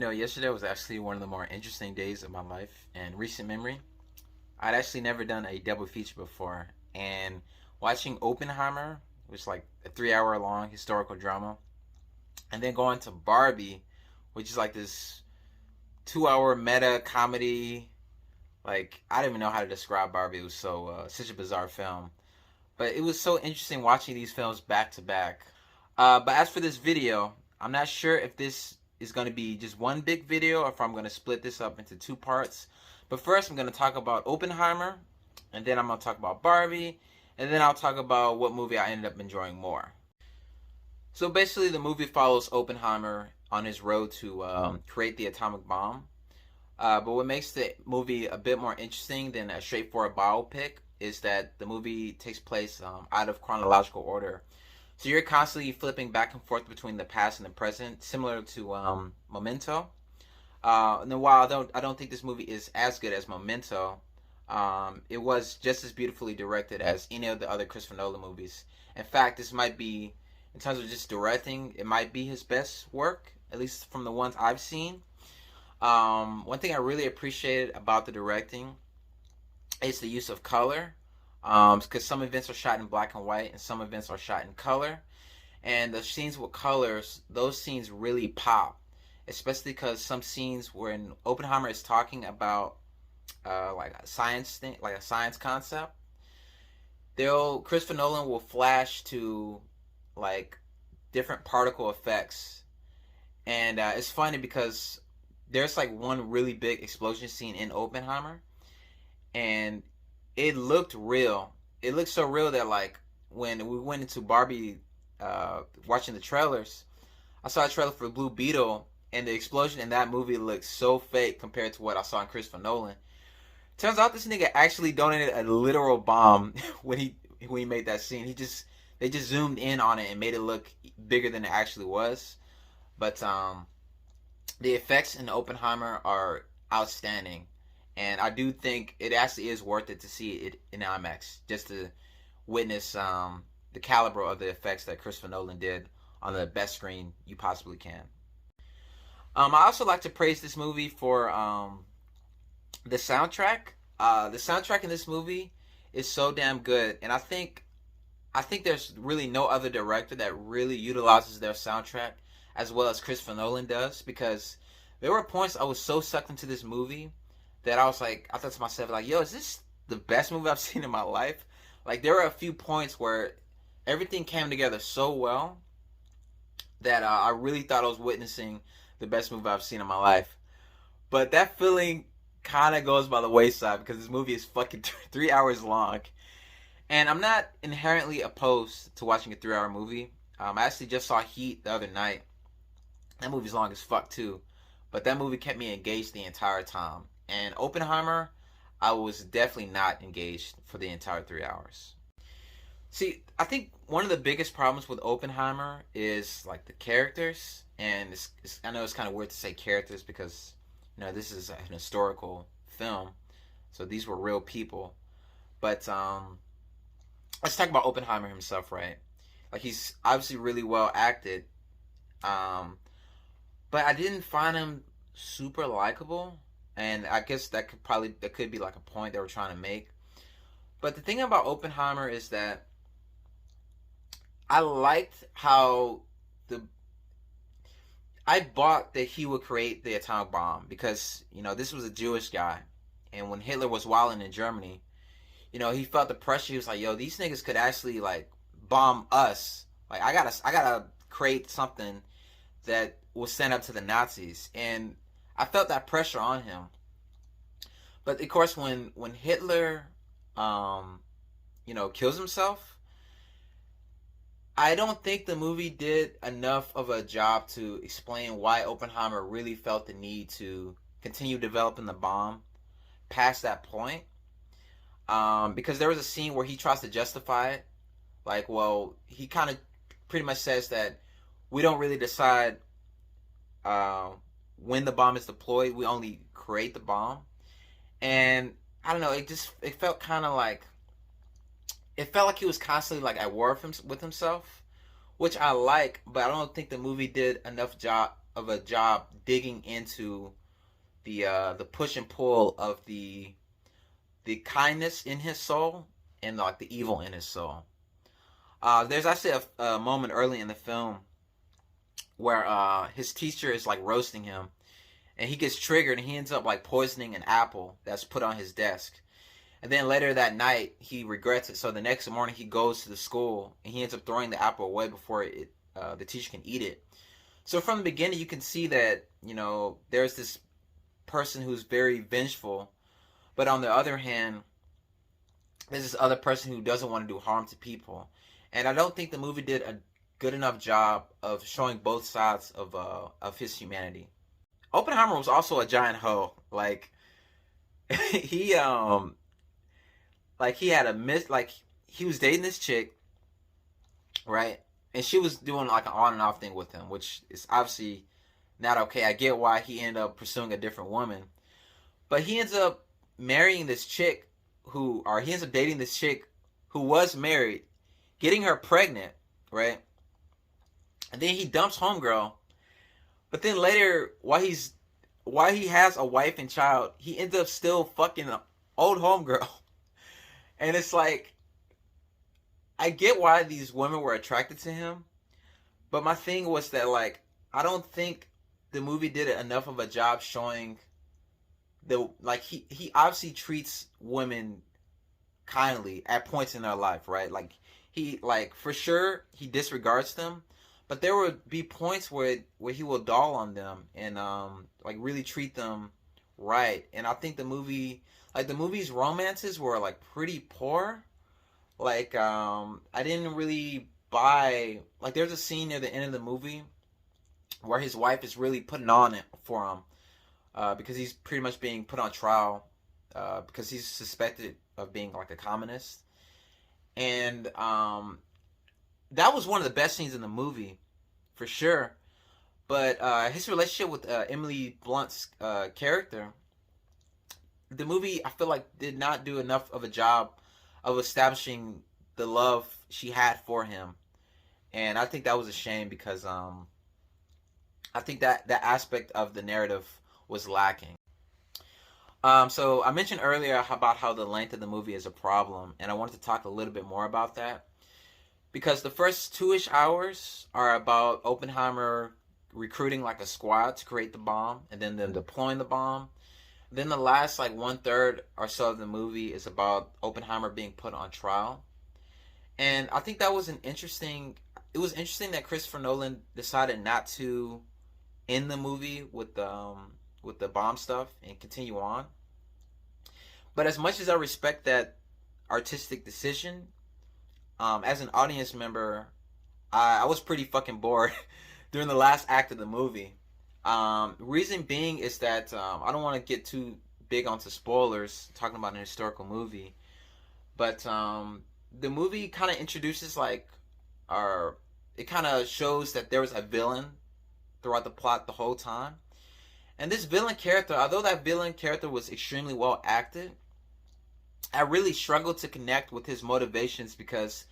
Yesterday was actually one of the more interesting days of my life in recent memory. I'd actually never done a double feature before, and watching Oppenheimer, which is like a 3 hour long historical drama, and then going to Barbie, which is like this 2 hour meta comedy. Like, I don't even know how to describe Barbie. It was such a bizarre film. But it was so interesting watching these films back to back. But as for this video, I'm not sure if this is going to be just one big video or if I'm going to split this up into two parts. But first, I'm going to talk about Oppenheimer, and then I'm going to talk about Barbie, and then I'll talk about what movie I ended up enjoying more. So basically, the movie follows Oppenheimer on his road to create the atomic bomb. But what makes the movie a bit more interesting than a straightforward biopic is that the movie takes place out of chronological order. So you're constantly flipping back and forth between the past and the present, similar to Memento. And then while I don't think this movie is as good as Memento, it was just as beautifully directed as any of the other Christopher Nolan movies. In fact, this might be, in terms of just directing, it might be his best work, at least from the ones I've seen. One thing I really appreciated about the directing is the use of color, because some events are shot in black and white and some events are shot in color, and the scenes with colors, those scenes really pop, especially because some scenes when Oppenheimer is talking about like a science thing, like a science concept, Christopher Nolan will flash to like different particle effects, and it's funny because there's like one really big explosion scene in Oppenheimer, and it looked real. It looked so real that like when we went into Barbie, watching the trailers, I saw a trailer for Blue Beetle, and the explosion in that movie looked so fake compared to what I saw in Christopher Nolan. Turns out this nigga actually donated a literal bomb when he made that scene. They just zoomed in on it and made it look bigger than it actually was. But the effects in Oppenheimer are outstanding, and I do think it actually is worth it to see it in IMAX just to witness the caliber of the effects that Christopher Nolan did on the best screen you possibly can. I also like to praise this movie for the soundtrack. The soundtrack in this movie is so damn good, and I think there's really no other director that really utilizes their soundtrack as well as Christopher Nolan does, because there were points I was so sucked into this movie that I thought to myself, like, yo, is this the best movie I've seen in my life? Like, there were a few points where everything came together so well that I really thought I was witnessing the best movie I've seen in my life. But that feeling kind of goes by the wayside because this movie is fucking 3 hours long. And I'm not inherently opposed to watching a 3 hour movie. I actually just saw Heat the other night. That movie's long as fuck too, but that movie kept me engaged the entire time. And Oppenheimer, I was definitely not engaged for the entire 3 hours. See, I think one of the biggest problems with Oppenheimer is like the characters, and I know it's kind of weird to say characters because this is an historical film, so these were real people. But let's talk about Oppenheimer himself, right? Like, he's obviously really well acted. But I didn't find him super likable, and I guess that could be like a point they were trying to make. But the thing about Oppenheimer is that I liked how I bought that he would create the atomic bomb because this was a Jewish guy, and when Hitler was wilding in Germany, he felt the pressure. He was like, yo, these niggas could actually like bomb us. Like, I gotta create something that will stand up to the Nazis, and I felt that pressure on him. But of course, when Hitler, kills himself, I don't think the movie did enough of a job to explain why Oppenheimer really felt the need to continue developing the bomb past that point. Because there was a scene where he tries to justify it, like, well, he kind of pretty much says that we don't really decide when the bomb is deployed, we only create the bomb. And I don't know, it felt kind of like, it felt like he was constantly like at war with himself, which I like, but I don't think the movie did enough of a job digging into the push and pull of the kindness in his soul and like the evil in his soul. There's actually a moment early in the film where his teacher is like roasting him, and he gets triggered and he ends up like poisoning an apple that's put on his desk. And then later that night he regrets it. So the next morning he goes to the school and he ends up throwing the apple away before the teacher can eat it. So from the beginning you can see that, you know, there's this person who's very vengeful, but on the other hand, there's this other person who doesn't want to do harm to people. And I don't think the movie did a good enough job of showing both sides of his humanity. Oppenheimer was also a giant hoe. Like he like he had a miss like he was dating this chick, right? And she was doing like an on and off thing with him, which is obviously not okay. I get why he ended up pursuing a different woman. But he ends up marrying this chick he ends up dating this chick who was married, getting her pregnant, right? And then he dumps homegirl. But then later, while he has a wife and child, he ends up still fucking an old homegirl. And it's like, I get why these women were attracted to him, but my thing was that, like, I don't think the movie did enough of a job showing he obviously treats women kindly at points in their life, right? Like for sure he disregards them, but there would be points where he will doll on them and like really treat them right. And I think the movie's romances were like pretty poor. Like I didn't really buy, like, there's a scene near the end of the movie where his wife is really putting on it for him because he's pretty much being put on trial because he's suspected of being like a communist. And that was one of the best scenes in the movie for sure. But his relationship with Emily Blunt's character, the movie, I feel like, did not do enough of a job of establishing the love she had for him. And I think that was a shame because I think that aspect of the narrative was lacking. So I mentioned earlier about how the length of the movie is a problem, and I wanted to talk a little bit more about that. Because the first 2-ish hours are about Oppenheimer recruiting like a squad to create the bomb, and then them deploying the bomb. Then the last like 1/3 or so of the movie is about Oppenheimer being put on trial. And I think that was it was interesting that Christopher Nolan decided not to end the movie with the bomb stuff and continue on. But as much as I respect that artistic decision, as an audience member, I was pretty fucking bored during the last act of the movie. Reason being is that I don't want to get too big onto spoilers talking about an historical movie, but the movie kind of introduces it kind of shows that there was a villain throughout the plot the whole time. And this villain character, although that villain character was extremely well acted, I really struggled to connect with his motivations because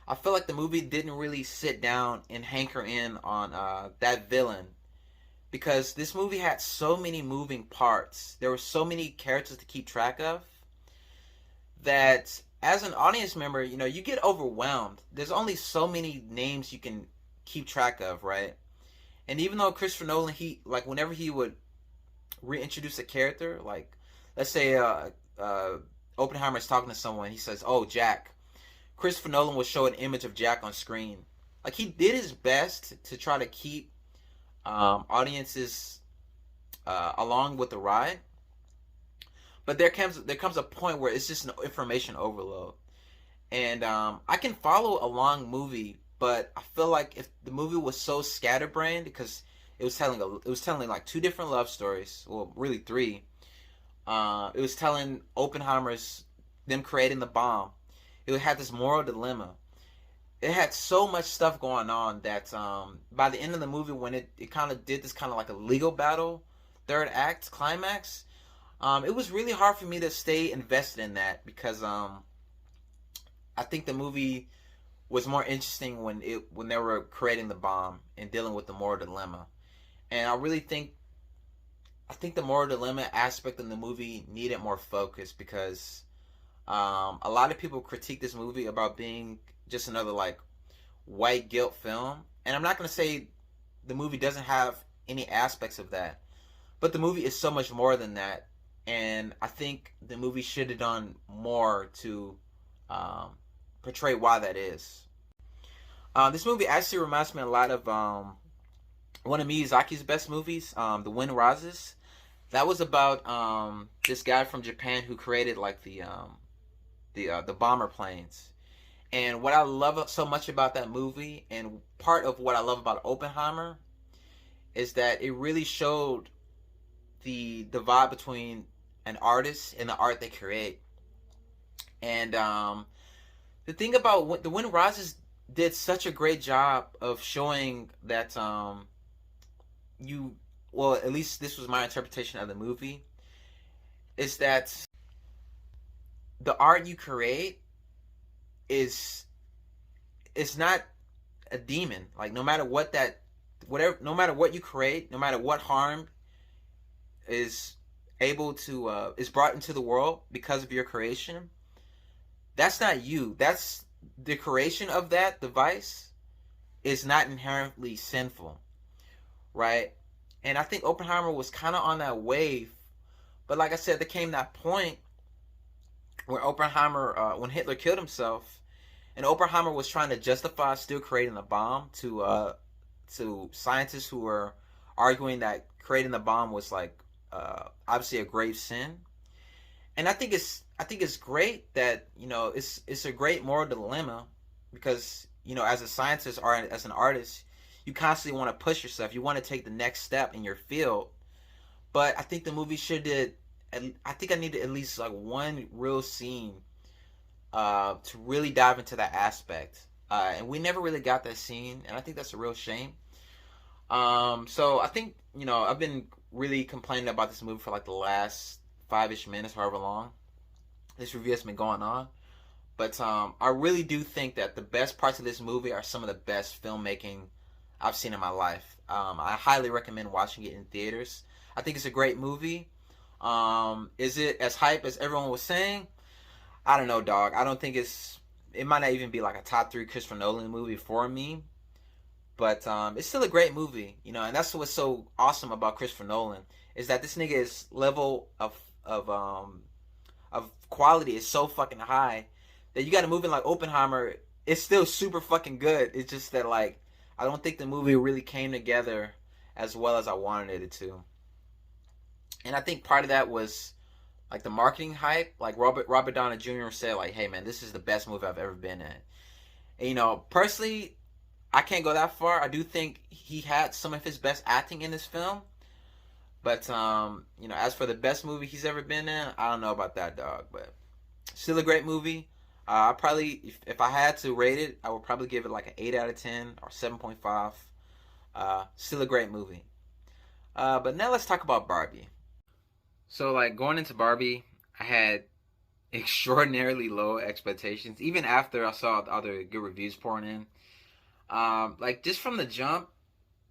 I feel like the movie didn't really sit down and hanker in on that villain. Because this movie had so many moving parts, there were so many characters to keep track of, that as an audience member, you know, you get overwhelmed. There's only so many names you can keep track of, right? And even though Christopher Nolan, whenever he would reintroduce a character, like, let's say Oppenheimer is talking to someone, he says, "Oh, Jack." Christopher Nolan will show an image of Jack on screen. Like, he did his best to try to keep audiences along with the ride, but there comes a point where it's just an information overload. And I can follow a long movie, but I feel like if the movie was so scatterbrained, because it was telling like 2 different love stories, well, really 3. It was telling them creating the bomb. It had this moral dilemma. It had so much stuff going on that by the end of the movie, when it kind of did this kind of like a legal battle, 3rd act climax, it was really hard for me to stay invested in that because I think the movie was more interesting when they were creating the bomb and dealing with the moral dilemma. And I think the moral dilemma aspect of the movie needed more focus because a lot of people critique this movie about being just another like white guilt film. And I'm not going to say the movie doesn't have any aspects of that, but the movie is so much more than that. And I think the movie should have done more to um, portray why that is. This movie actually reminds me a lot of one of Miyazaki's best movies, The Wind Rises. That was about this guy from Japan who created like the bomber planes. And what I love so much about that movie, and part of what I love about Oppenheimer, is that it really showed the divide between an artist and the art they create. And the thing about The Wind Rises did such a great job of showing that well, at least this was my interpretation of the movie, is that the art you create is it's not a demon. Like no matter what you create, no matter what harm is is brought into the world because of your creation, that's not you. That's the creation of that device is not inherently sinful, right? And I think Oppenheimer was kind of on that wave, but like I said, there came that point where when Hitler killed himself, and Oppenheimer was trying to justify still creating the bomb to scientists who were arguing that creating the bomb was like obviously a grave sin. And I think it's great that it's a great moral dilemma because as a scientist or as an artist, you constantly want to push yourself. You want to take the next step in your field. But I think the movie I think I needed at least like one real scene to really dive into that aspect. And we never really got that scene, and I think that's a real shame. So I think, I've been really complaining about this movie for like the last 5-ish minutes, however long this review has been going on. But I really do think that the best parts of this movie are some of the best filmmaking I've seen in my life. I highly recommend watching it in theaters. I think it's a great movie. Is it as hype as everyone was saying? I don't know, dog. I don't think it might not even be like a top 3 Christopher Nolan movie for me. But it's still a great movie, and that's what's so awesome about Christopher Nolan is that this nigga's level of quality is so fucking high that you got a movie like Oppenheimer, it's still super fucking good. It's just that like I don't think the movie really came together as well as I wanted it to. And I think part of that was like the marketing hype. Like Robert Downey Jr. said, like, "Hey man, this is the best movie I've ever been in." And, personally, I can't go that far. I do think he had some of his best acting in this film. But, as for the best movie he's ever been in, I don't know about that, dog. But still a great movie. I probably, if I had to rate it, I would probably give it like an 8 out of 10 or 7.5. Still a great movie. But now let's talk about Barbie. So, like, going into Barbie, I had extraordinarily low expectations. Even after I saw the other good reviews pouring in. Like, just from the jump,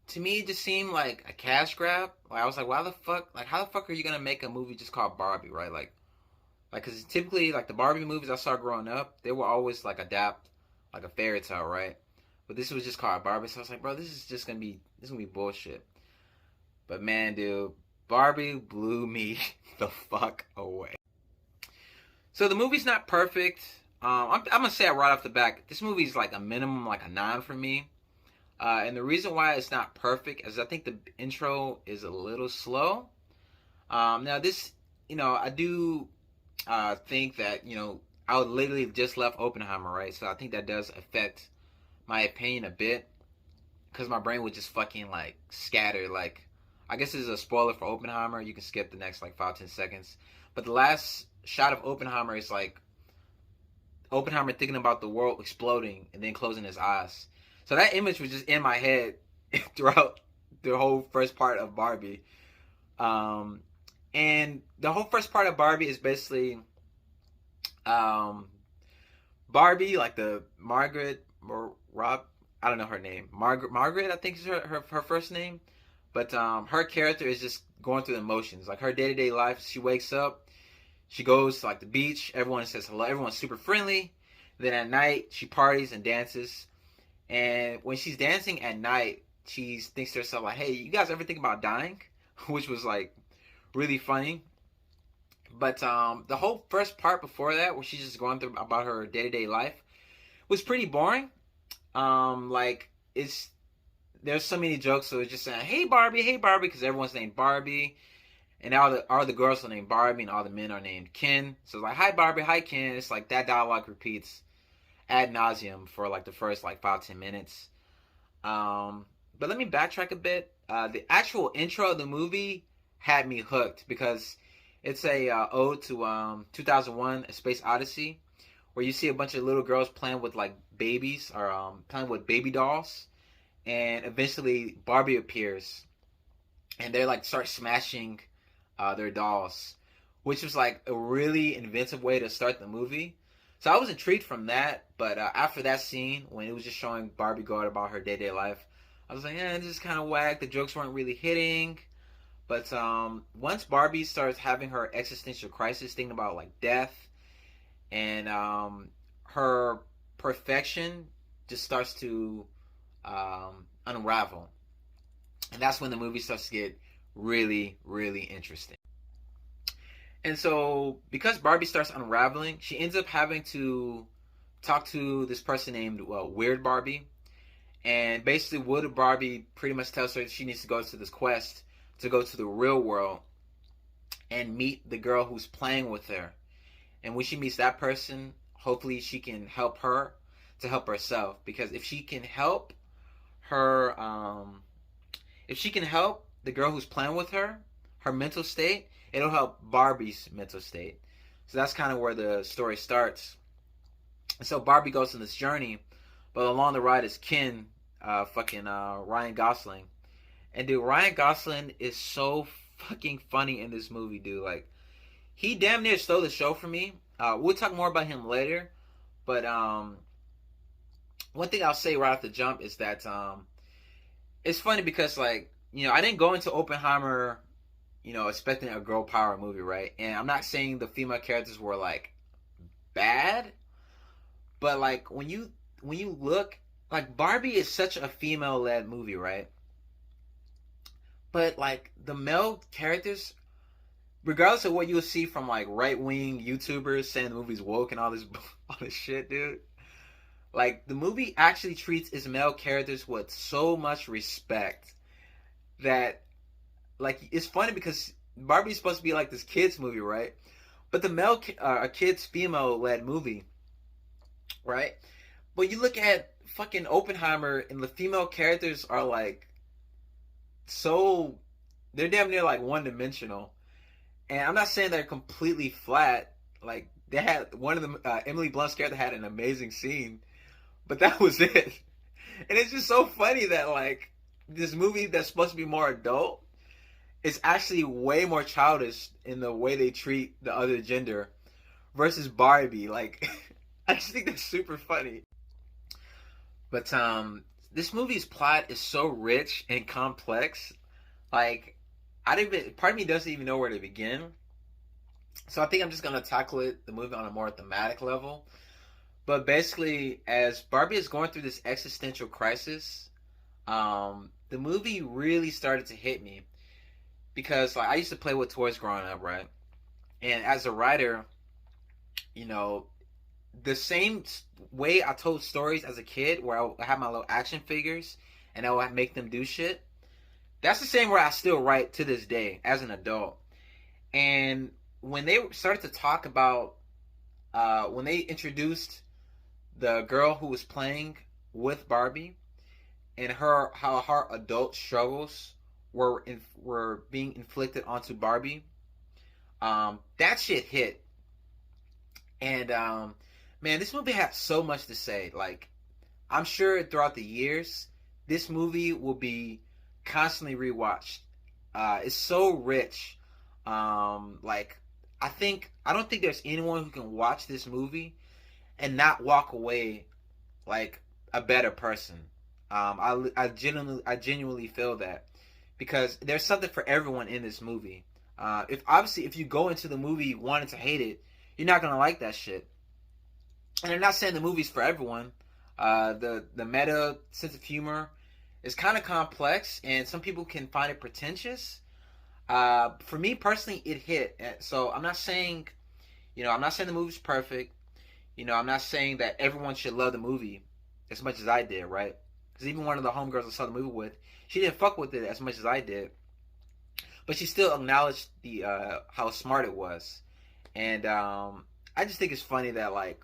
to me, it just seemed like a cash grab. Like, I was like, how the fuck are you gonna make a movie just called Barbie, right? Like, cause typically, like, the Barbie movies I saw growing up, they were always, like, adapt, like, a fairy tale, right? But this was just called Barbie, so I was like, bro, this is gonna be bullshit. But, man, dude, Barbie blew me the fuck away. So, the movie's not perfect. I'm gonna say it right off the bat. This movie's like a minimum, like a 9 for me. And the reason why it's not perfect is I think the intro is a little slow. Now this, I do think that, I would literally just left Oppenheimer, right? So I think that does affect my opinion a bit. Because my brain would just fucking like scatter. Like, I guess this is a spoiler for Oppenheimer. You can skip the next like 5-10 seconds. But the last shot of Oppenheimer is like Oppenheimer thinking about the world exploding and then closing his eyes. So that image was just in my head throughout the whole first part of Barbie. And the whole first part of Barbie is basically Barbie, like the Margaret, I don't know her name. Margaret, I think is her first name. But her character is just going through the emotions. Like her day to day life, she wakes up, she goes to like the beach. Everyone says hello. Everyone's super friendly. Then at night, she parties and dances. And when she's dancing at night, she thinks to herself like, "Hey, you guys ever think about dying?" Which was like really funny. But the whole first part before that, where she's just going through about her day to day life, was pretty boring. Like it's there's so many jokes, so it's just saying, hey Barbie," because everyone's named Barbie, and all the girls are named Barbie, and all the men are named Ken. So it's like, "Hi Barbie, hi Ken." It's like that dialogue repeats ad nauseum for like the first like 5-10 minutes. But let me backtrack a bit. The actual intro of the movie had me hooked because it's a ode to 2001: A Space Odyssey, where you see a bunch of little girls playing with like babies or playing with baby dolls, and eventually Barbie appears, and they like start smashing their dolls, which was like a really inventive way to start the movie. So I was intrigued from that, but after that scene, when it was just showing Barbie go out about her day to day life, I was like, this is kind of whack. The jokes weren't really hitting. But once Barbie starts having her existential crisis, thinking about like death, and her perfection just starts to unravel, and that's when the movie starts to get really, really interesting. And so, because Barbie starts unraveling, she ends up having to talk to this person named Weird Barbie. And basically, Weird Barbie pretty much tells her she needs to go to this quest to go to the real world and meet the girl who's playing with her. And when she meets that person, hopefully she can help her to help herself. Because if she can help her, if she can help the girl who's playing with her, her mental state, it'll help Barbie's mental state. So that's kind of where the story starts. And so Barbie goes on this journey, but along the ride is Ken, Ryan Gosling. And dude, Ryan Gosling is so fucking funny in this movie, dude. Like, he damn near stole the show for me. We'll talk more about him later. But one thing I'll say right off the jump is that it's funny because, like, I didn't go into Oppenheimer, expecting a girl power movie, right? And I'm not saying the female characters were like bad, but like when you look, like, Barbie is such a female led movie, right? But like the male characters, regardless of what you'll see from like right wing YouTubers saying the movie's woke and all this all this shit, dude. Like, the movie actually treats its male characters with so much respect that, like, it's funny because Barbie's supposed to be like this kids movie, right? But the a kids female led movie, right? But you look at fucking Oppenheimer and the female characters are like so, they're damn near like one dimensional. And I'm not saying they're completely flat. Like, they had one of them, Emily Blunt's character had an amazing scene, but that was it. And it's just so funny that like this movie that's supposed to be more adult is actually way more childish in the way they treat the other gender versus Barbie. Like, I just think that's super funny. But this movie's plot is so rich and complex. Like, part of me doesn't even know where to begin. So I think I'm just gonna tackle the movie on a more thematic level. But basically, as Barbie is going through this existential crisis, the movie really started to hit me because, like, I used to play with toys growing up, right? And as a writer, the same way I told stories as a kid, where I had my little action figures and I would make them do shit. That's the same way I still write to this day as an adult. And when they started to talk about, when they introduced the girl who was playing with Barbie and how her adult struggles were being inflicted onto Barbie, that shit hit. And man, this movie has so much to say. Like, I'm sure throughout the years, this movie will be constantly rewatched. It's so rich. Like, I don't think there's anyone who can watch this movie and not walk away like a better person. I genuinely feel that because there's something for everyone in this movie. If you go into the movie wanting to hate it, you're not gonna like that shit. And I'm not saying the movie's for everyone. The meta sense of humor is kind of complex, and some people can find it pretentious. For me personally, it hit. So I'm not saying the movie's perfect. I'm not saying that everyone should love the movie as much as I did, right? Because even one of the homegirls I saw the movie with, she didn't fuck with it as much as I did, but she still acknowledged the how smart it was. And I just think it's funny that like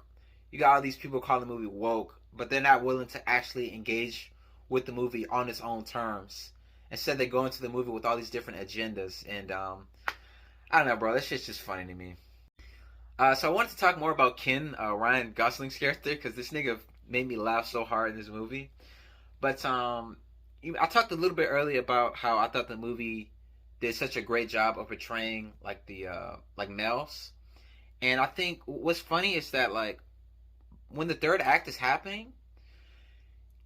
you got all these people calling the movie woke, but they're not willing to actually engage with the movie on its own terms. Instead, they go into the movie with all these different agendas, and I don't know, bro. That shit's just funny to me. So I wanted to talk more about Ken, Ryan Gosling's character, because this nigga made me laugh so hard in this movie. But I talked a little bit earlier about how I thought the movie did such a great job of portraying like the like males, and I think what's funny is that like when the third act is happening,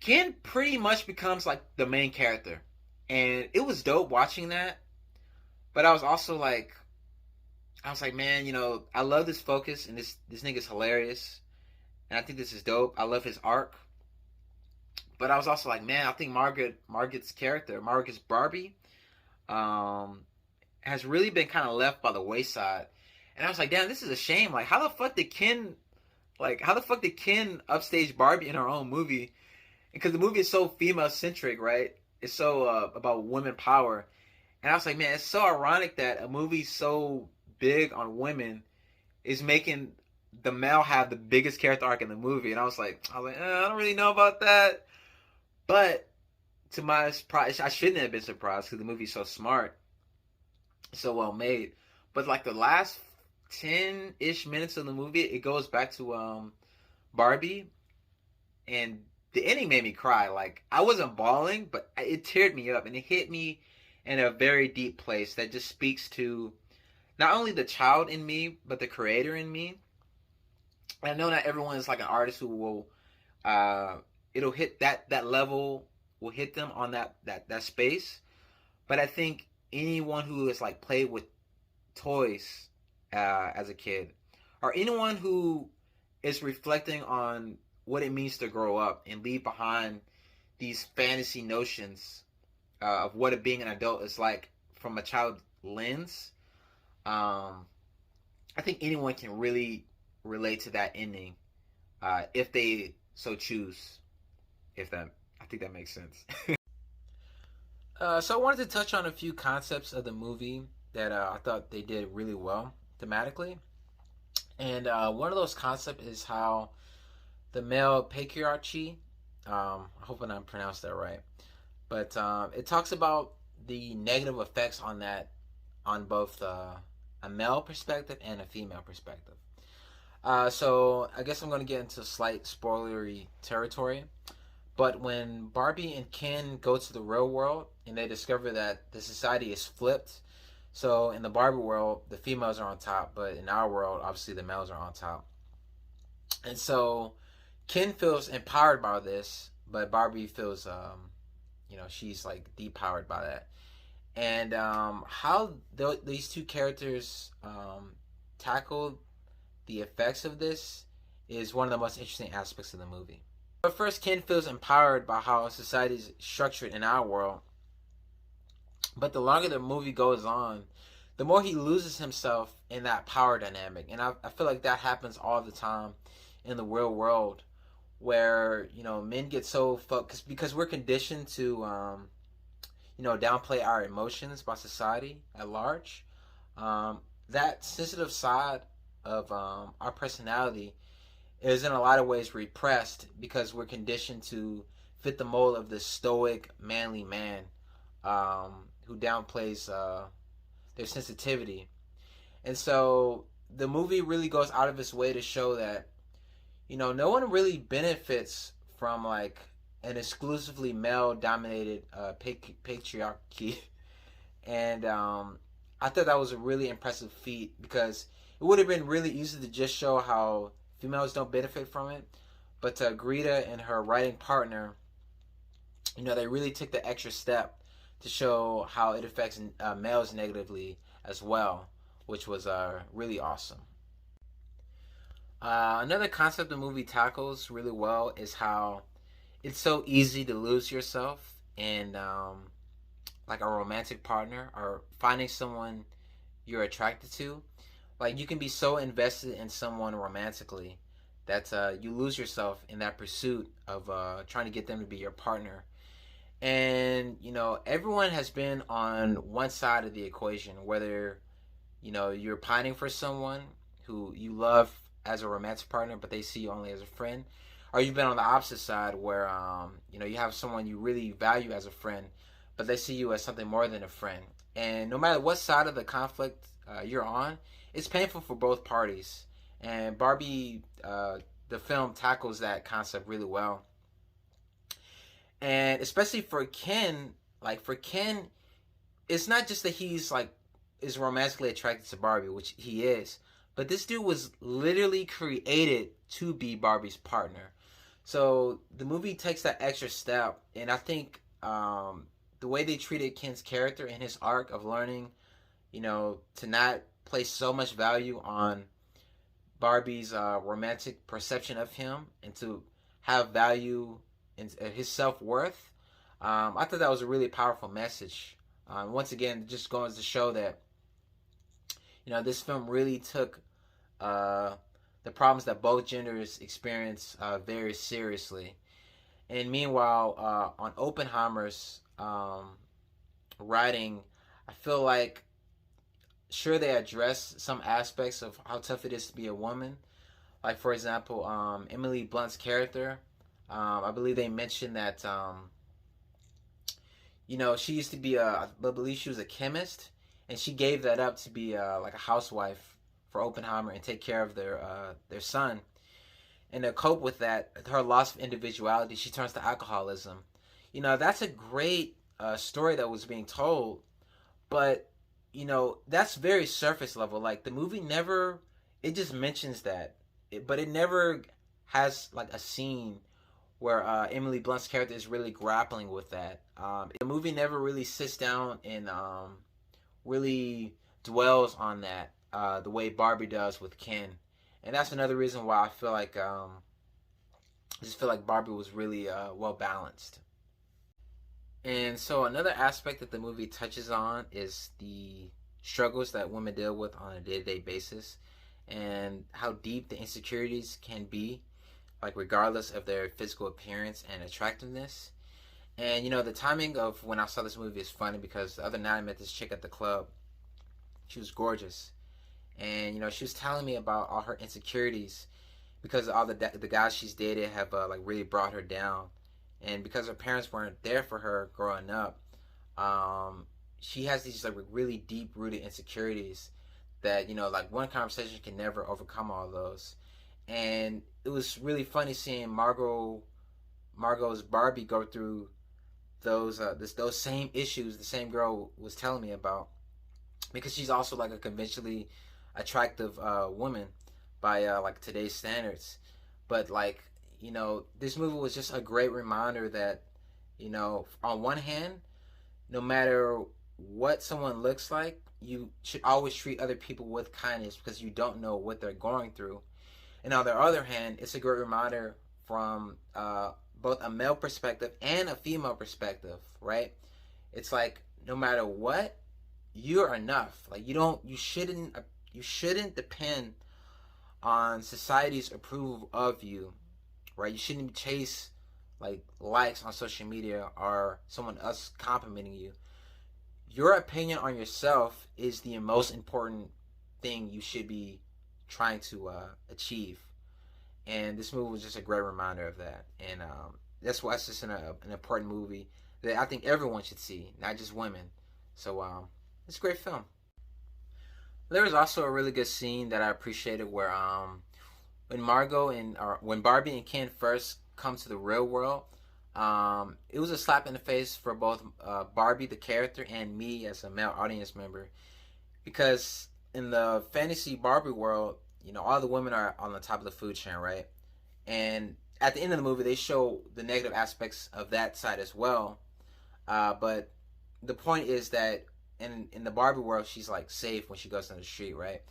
Ken pretty much becomes like the main character, and it was dope watching that. But I was also like, man, I love this focus, and this nigga's hilarious, and I think this is dope. I love his arc. But I was also like, man, I think Margaret's character, Margaret's Barbie, has really been kind of left by the wayside. And I was like, damn, this is a shame. Like, how the fuck did Ken upstage Barbie in her own movie? Because the movie is so female centric, right? It's so about women power. And I was like, man, it's so ironic that a movie so big on women is making the male have the biggest character arc in the movie. And I was like, I don't really know about that. But to my surprise, I shouldn't have been surprised because the movie's so smart, so well made. But like the last 10-ish minutes of the movie, it goes back to Barbie, and the ending made me cry. Like, I wasn't bawling, but it teared me up, and it hit me in a very deep place that just speaks to not only the child in me, but the creator in me. I know not everyone is like an artist who will it'll hit that level, will hit them on that space. But I think anyone who has like played with toys as a kid, or anyone who is reflecting on what it means to grow up and leave behind these fantasy notions of what being an adult is like from a child lens, I think anyone can really relate to that ending if they so choose. I think that makes sense. So I wanted to touch on a few concepts of the movie that I thought they did really well thematically. And one of those concepts is how the male patriarchy, I hope I pronounced that right, but it talks about the negative effects on that, on both a male perspective and a female perspective. So I guess I'm going to get into slight spoilery territory. But when Barbie and Ken go to the real world and they discover that the society is flipped, so in the Barbie world, the females are on top, but in our world, obviously the males are on top. And so Ken feels empowered by this, but Barbie feels, she's like depowered by that. And how these two characters tackle the effects of this is one of the most interesting aspects of the movie. But first, Ken feels empowered by how society is structured in our world. But the longer the movie goes on, the more he loses himself in that power dynamic. And I feel like that happens all the time in the real world, where, men get so focused because we're conditioned to, downplay our emotions by society at large. That sensitive side of our personality is in a lot of ways repressed because we're conditioned to fit the mold of this stoic, manly man who downplays their sensitivity. And so the movie really goes out of its way to show that, no one really benefits from like an exclusively male-dominated patriarchy. And I thought that was a really impressive feat because it would have been really easy to just show how females don't benefit from it, but Greta and her writing partner, they really took the extra step to show how it affects males negatively as well, which was really awesome. Another concept the movie tackles really well is how it's so easy to lose yourself in like a romantic partner or finding someone you're attracted to. Like you can be so invested in someone romantically that you lose yourself in that pursuit of trying to get them to be your partner. And everyone has been on one side of the equation, whether you're pining for someone who you love as a romantic partner, but they see you only as a friend, or you've been on the opposite side where you have someone you really value as a friend, but they see you as something more than a friend. And no matter what side of the conflict you're on, it's painful for both parties. And Barbie, the film, tackles that concept really well. And especially for Ken, it's not just that he's like is romantically attracted to Barbie, which he is, but this dude was literally created to be Barbie's partner. So the movie takes that extra step, and I think the way they treated Ken's character and his arc of learning, to not place so much value on Barbie's romantic perception of him and to have value in his self-worth. I thought that was a really powerful message. Once again, just goes to show that this film really took the problems that both genders experience very seriously. And meanwhile, on Oppenheimer's writing, I feel like sure they address some aspects of how tough it is to be a woman. Like for example, Emily Blunt's character. I believe they mentioned that she used to be I believe she was a chemist, and she gave that up to be like a housewife for Oppenheimer and take care of their son. And to cope with that, her loss of individuality, she turns to alcoholism. That's a great story that was being told, but that's very surface level. Like the movie never, it just mentions that, but it never has like a scene where Emily Blunt's character is really grappling with that. The movie never really sits down and really dwells on that the way Barbie does with Ken, and that's another reason why I feel like I just feel like Barbie was really well balanced. And so another aspect that the movie touches on is the struggles that women deal with on a day-to-day basis and how deep the insecurities can be, like regardless of their physical appearance and attractiveness. And the timing of when I saw this movie is funny because the other night I met this chick at the club. She was gorgeous, and she was telling me about all her insecurities because all the guys she's dated have like really brought her down, and because her parents weren't there for her growing up, she has these like really deep rooted insecurities that like one conversation can never overcome all those. And it was really funny seeing Margot's Barbie go through those same issues the same girl was telling me about, because she's also like a conventionally attractive woman by like today's standards. But like this movie was just a great reminder that on one hand, no matter what someone looks like, you should always treat other people with kindness because you don't know what they're going through. And on the other hand, it's a great reminder from both a male perspective and a female perspective, right? It's like no matter what, you're enough. Like you shouldn't depend on society's approval of you, right? You shouldn't chase like likes on social media or someone else complimenting you. Your opinion on yourself is the most important thing you should be trying to achieve. And this movie was just a great reminder of that. And that's why it's just an important movie that I think everyone should see, not just women. So it's a great film. There was also a really good scene that I appreciated where when Barbie and Ken first come to the real world, it was a slap in the face for both Barbie the character and me as a male audience member, because in the fantasy Barbie world, all the women are on the top of the food chain, right? And at the end of the movie, they show the negative aspects of that side as well. But the point is that in the Barbie world, she's like safe when she goes down the street, right?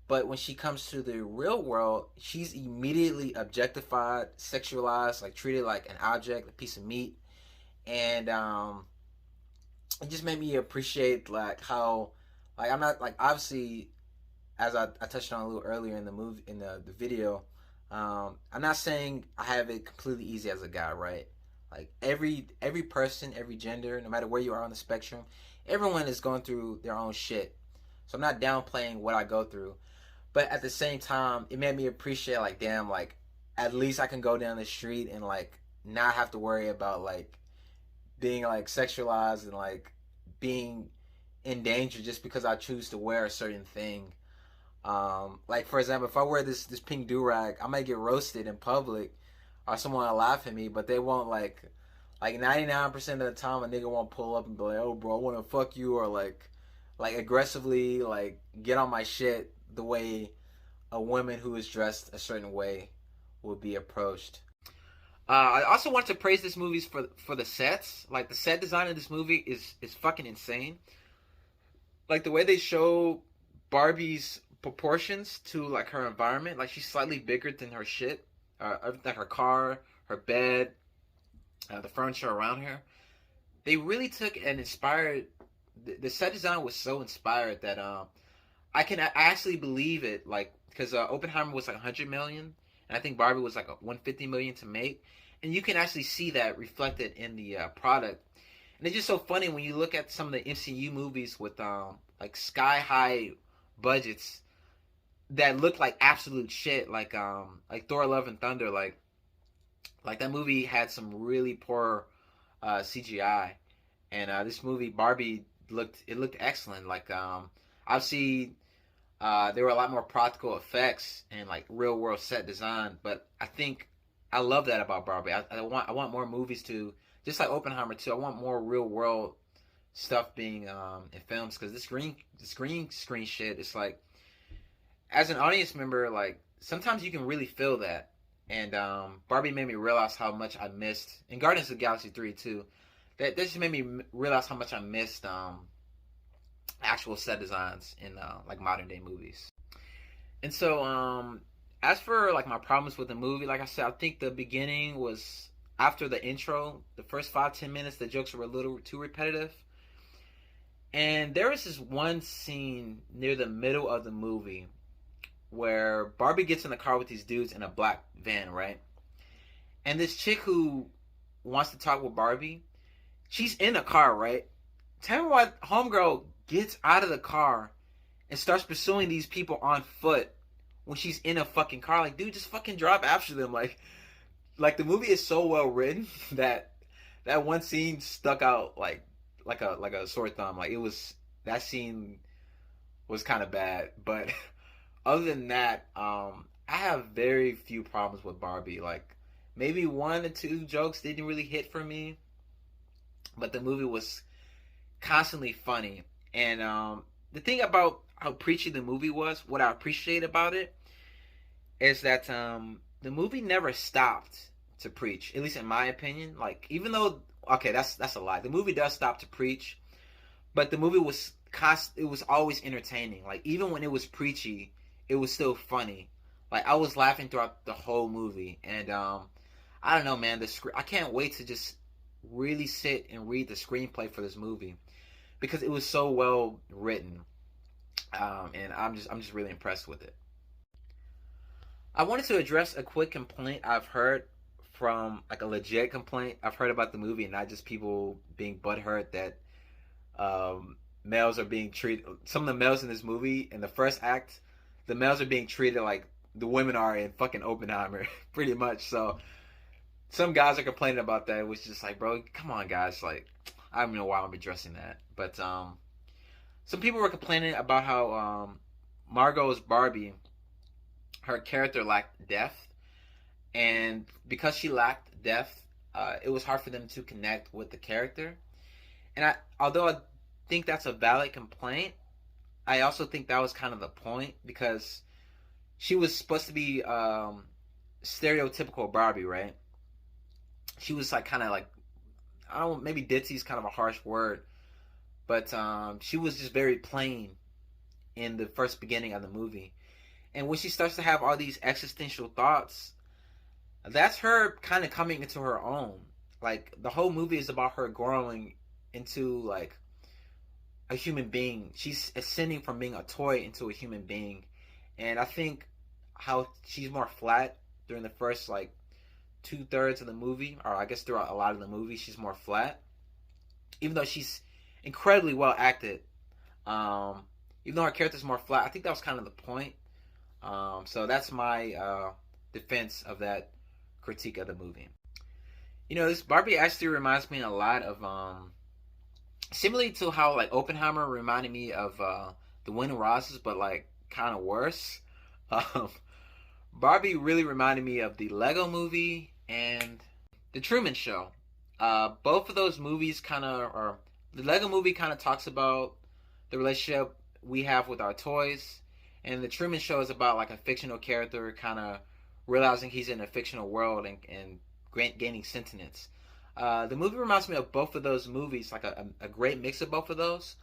But when she comes to the real world, she's immediately objectified, sexualized, like treated like an object, a piece of meat, and it just made me appreciate like how, like I'm not like obviously as I touched on a little earlier in the movie in the video, I'm not saying I have it completely easy as a guy, right? Like every person, every gender, no matter where you are on the spectrum, everyone is going through their own shit. So I'm not downplaying what I go through, but at the same time, it made me appreciate like damn, like at least I can go down the street and like not have to worry about like being like sexualized and like being in danger just because I choose to wear a certain thing. Like for example, if I wear this pink do rag, I might get roasted in public, or someone will laugh at me, but they won't like 99% of the time a nigga won't pull up and be like, oh bro, I want to fuck you, or like aggressively like get on my shit the way a woman who is dressed a certain way would be approached. I also want to praise this movie for the sets. Like the set design of this movie is fucking insane. Like the way they show Barbie's proportions to like her environment. Like she's slightly bigger than her shit. Like her car, her bed, the furniture around her. They really took and inspired. The set design was so inspired that I actually believe it. Like because Oppenheimer was like 100 million, and I think Barbie was like 150 million to make, and you can actually see that reflected in the product. And it's just so funny when you look at some of the MCU movies with like sky high budgets that look like absolute shit, like Thor: Love and Thunder, like that movie had some really poor CGI, and this movie Barbie looked excellent. Like obviously there were a lot more practical effects and like real world set design, but I think I love that about Barbie. I want more movies to, just like Oppenheimer too. I want more real world stuff being in films, because this green screen shit is like, as an audience member, like sometimes you can really feel that. And Barbie made me realize how much I missed, and Guardians of the Galaxy 3 too. That just made me realize how much I missed actual set designs in like modern day movies. And so as for like my problems with the movie, like I said, I think the beginning was, after the intro, the first 5-10 minutes, the jokes were a little too repetitive. And there was this one scene near the middle of the movie where Barbie gets in the car with these dudes in a black van, right? And this chick who wants to talk with Barbie, she's in the car, right? Tell me why homegirl gets out of the car and starts pursuing these people on foot when she's in a fucking car. Like, dude, just fucking drive after them. Like the movie is so well written that that one scene stuck out like a sore thumb. Like it was, that scene was kind of bad, but other than that, I have very few problems with Barbie. Like maybe 1 or 2 jokes didn't really hit for me, but the movie was constantly funny. And the thing about how preachy the movie was, what I appreciate about it, is that the movie never stopped to preach. At least in my opinion. Like even though, okay, that's a lie. The movie does stop to preach, but the movie was it was always entertaining. Like even when it was preachy, it was still funny. Like I was laughing throughout the whole movie, and I don't know, man. I can't wait to just really sit and read the screenplay for this movie, because it was so well written, and I'm just really impressed with it. I wanted to address a quick complaint I've heard, from like a legit complaint I've heard about the movie, and not just people being butthurt that males are being treated. Some of the males in this movie, in the first act, the males are being treated like the women are in fucking Oppenheimer, pretty much. So some guys are complaining about that. It was just like, bro, come on, guys. Like, I don't know why I'm addressing that, but some people were complaining about how Margot's Barbie, her character lacked depth, and because she lacked depth, it was hard for them to connect with the character. And although I think that's a valid complaint, I also think that was kind of the point, because she was supposed to be stereotypical Barbie, right? She was like kind of like, I don't know, maybe ditzy is kind of a harsh word, but she was just very plain in the first beginning of the movie. And when she starts to have all these existential thoughts, that's her kind of coming into her own. Like the whole movie is about her growing into like a human being. She's ascending from being a toy into a human being. And I think how she's more flat during the first like 2/3 of the movie, or I guess throughout a lot of the movie, she's more flat. Even though she's incredibly well acted, even though her character's more flat, I think that was kind of the point. So that's my defense of that critique of the movie. You know, this Barbie actually reminds me a lot of similarly to how like Oppenheimer reminded me of the Wind and Roses, but like kind of worse. Um, Barbie really reminded me of the Lego Movie and the Truman Show. Both of those movies kind of, or the Lego Movie kind of talks about the relationship we have with our toys, and the Truman Show is about like a fictional character kind of realizing he's in a fictional world and gaining sentience. The movie reminds me of both of those movies, like a great mix of both of those.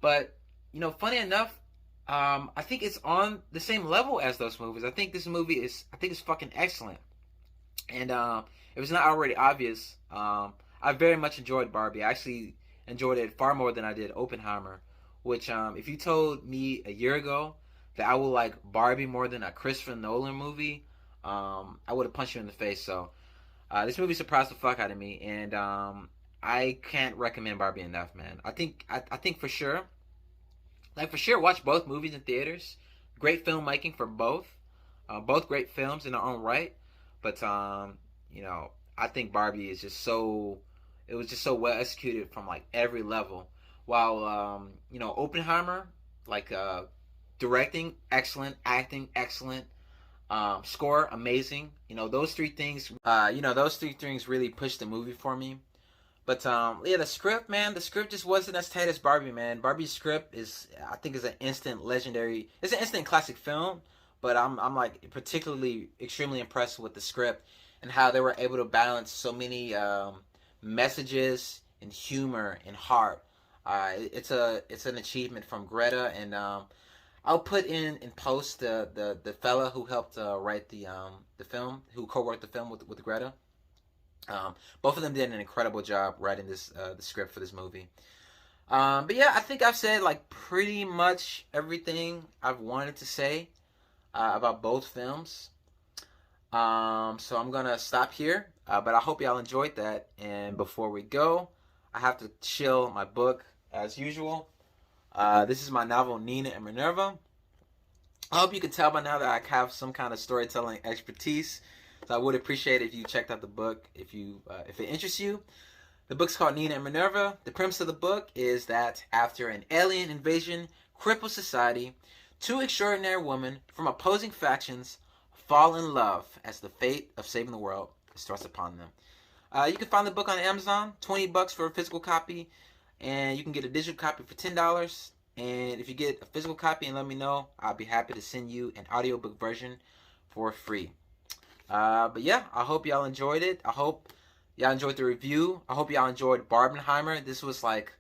But you know, funny enough, I think it's on the same level as those movies. I think this movie is, I think it's fucking excellent. And if it's not already obvious, I very much enjoyed Barbie. I actually enjoyed it far more than I did Oppenheimer. Which, if you told me a year ago that I would like Barbie more than a Christopher Nolan movie, I would have punched you in the face. So this movie surprised the fuck out of me, and I can't recommend Barbie enough, man. I think for sure, watch both movies in theaters. Great filmmaking for both, both great films in their own right. But you know, I think Barbie is just so, it was just so well executed from like every level. While you know, Oppenheimer, like directing excellent, acting excellent, score amazing. You know, those three things. Those three things really pushed the movie for me. But yeah, the script, man, the script just wasn't as tight as Barbie, man. Barbie's script is, I think, is an instant legendary. It's an instant classic film. But I'm like particularly extremely impressed with the script and how they were able to balance so many messages and humor and heart. It's an achievement from Greta, and I'll put in post the fella who helped write the film, who co-wrote the film with Greta. Both of them did an incredible job writing this the script for this movie. But yeah, I think I've said like pretty much everything I've wanted to say about both films. So I'm gonna stop here. But I hope y'all enjoyed that. And before we go, I have to chill my book as usual. This is my novel Nina and Minerva. I hope you can tell by now that I have some kind of storytelling expertise. So I would appreciate it if you checked out the book if it interests you. The book's called Nina and Minerva. The premise of the book is that after an alien invasion cripples society, two extraordinary women from opposing factions fall in love as the fate of saving the world starts upon them. You can find the book on Amazon, $20 for a physical copy, and you can get a digital copy for $10. And if you get a physical copy and let me know, I'll be happy to send you an audiobook version for free. But yeah, I hope y'all enjoyed it. I hope y'all enjoyed the review. I hope y'all enjoyed Barbenheimer. This was like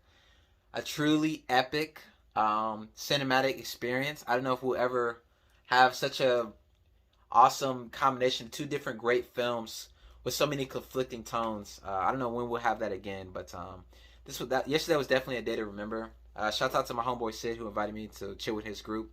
a truly epic cinematic experience. I don't know if we'll ever have such a awesome combination of two different great films with so many conflicting tones. I don't know when we'll have that again, but yesterday was definitely a day to remember. Shout out to my homeboy Sid who invited me to chill with his group.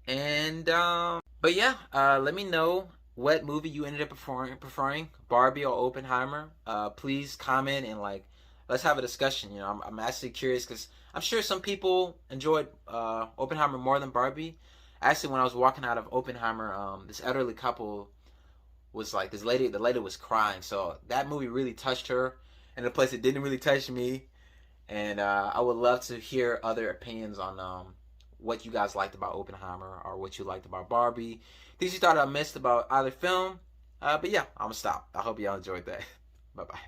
And but yeah, let me know what movie you ended up preferring, Barbie or Oppenheimer. Please comment and like let's have a discussion. You know, I'm actually curious because I'm sure some people enjoyed Oppenheimer more than Barbie. Actually, when I was walking out of Oppenheimer, this elderly couple was like, the lady was crying. So that movie really touched her in a place it didn't really touch me. And I would love to hear other opinions on what you guys liked about Oppenheimer or what you liked about Barbie. Things you thought I missed about either film. But yeah, I'm going to stop. I hope y'all enjoyed that. Bye-bye.